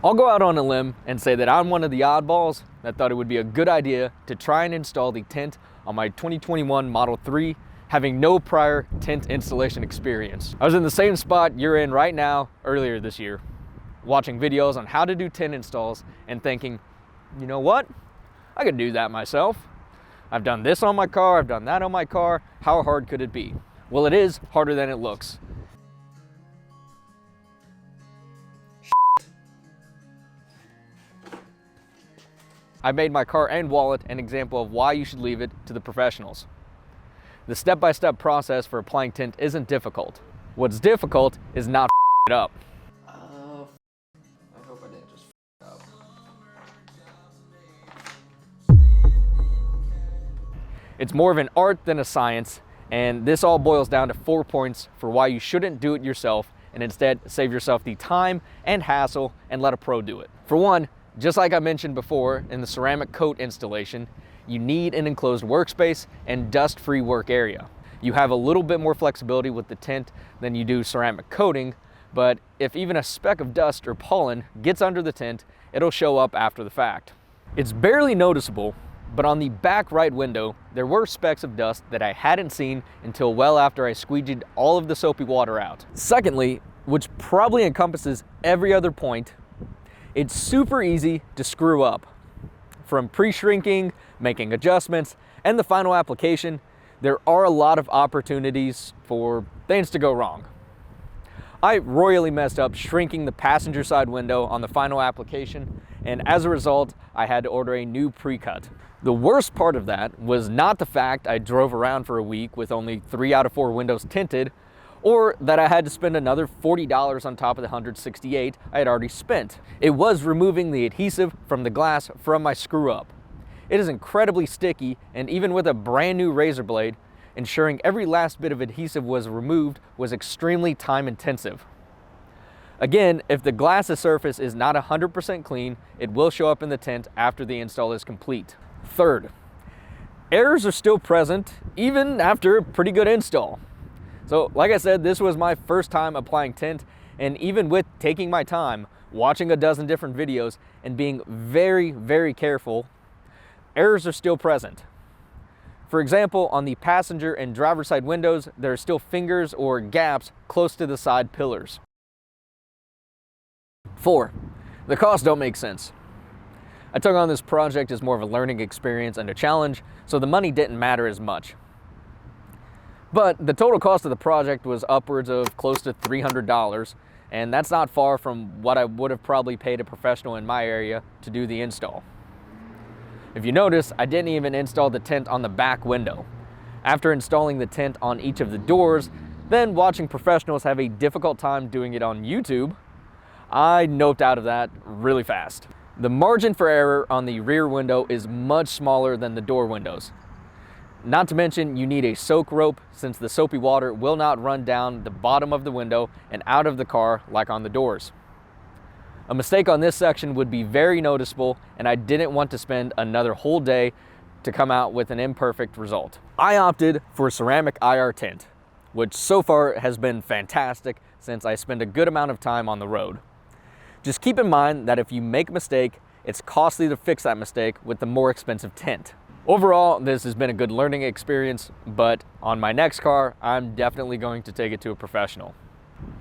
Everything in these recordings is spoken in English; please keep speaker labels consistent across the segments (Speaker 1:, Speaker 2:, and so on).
Speaker 1: I'll go out on a limb and say that I'm one of the oddballs that thought it would be a good idea to try and install the tint on my 2021 Model 3, having no prior tint installation experience. I was in the same spot you're in right now earlier this year, watching videos on how to do tint installs and thinking, you know what? I could do that myself. I've done this on my car, I've done that on my car. How hard could it be? Well, it is harder than it looks. I made my car and wallet an example of why you should leave it to the professionals. The step-by-step process for applying tint isn't difficult. What's difficult is not it up.
Speaker 2: I hope I didn't just up.
Speaker 1: It's more of an art than a science, and this all boils down to 4 points for why you shouldn't do it yourself and instead save yourself the time and hassle and let a pro do it. For one, just like I mentioned before in the ceramic coat installation, you need an enclosed workspace and dust-free work area. You have a little bit more flexibility with the tint than you do ceramic coating, but if even a speck of dust or pollen gets under the tint, it'll show up after the fact. It's barely noticeable, but on the back right window, there were specks of dust that I hadn't seen until well after I squeegeed all of the soapy water out. Secondly, which probably encompasses every other point, it's super easy to screw up. From pre-shrinking, making adjustments, and the final application, there are a lot of opportunities for things to go wrong. I royally messed up shrinking the passenger side window on the final application, and as a result, I had to order a new pre-cut. The worst part of that was not the fact I drove around for a week with only 3 out of 4 windows tinted, or that I had to spend another $40 on top of the $168 I had already spent. It was removing the adhesive from the glass from my screw up. It is incredibly sticky, and even with a brand new razor blade, ensuring every last bit of adhesive was removed was extremely time intensive. Again, if the glass's surface is not 100% clean, it will show up in the tint after the install is complete. Third, errors are still present even after a pretty good install. So like I said, this was my first time applying tint, and even with taking my time, watching a dozen different videos, and being very, very careful, errors are still present. For example, on the passenger and driver side windows, there are still fingers or gaps close to the side pillars. 4, the costs don't make sense. I took on this project as more of a learning experience and a challenge, so the money didn't matter as much. But the total cost of the project was upwards of close to $300, and that's not far from what I would have probably paid a professional in my area to do the install. If you notice, I didn't even install the tint on the back window. After installing the tint on each of the doors, then watching professionals have a difficult time doing it on YouTube, I noped out of that really fast. The margin for error on the rear window is much smaller than the door windows. Not to mention, you need a soak rope since the soapy water will not run down the bottom of the window and out of the car like on the doors. A mistake on this section would be very noticeable, and I didn't want to spend another whole day to come out with an imperfect result. I opted for ceramic IR tint, which so far has been fantastic since I spend a good amount of time on the road. Just keep in mind that if you make a mistake, it's costly to fix that mistake with the more expensive tint. Overall, this has been a good learning experience, but on my next car, I'm definitely going to take it to a professional.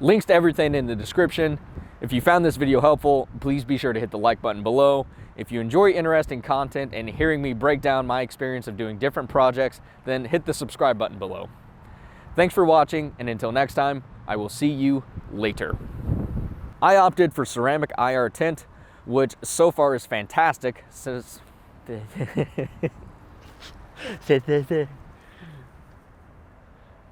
Speaker 1: Links to everything in the description. If you found this video helpful, please be sure to hit the like button below. If you enjoy interesting content and hearing me break down my experience of doing different projects, then hit the subscribe button below. Thanks for watching, and until next time, I will see you later. I opted for ceramic IR tint, which so far is fantastic since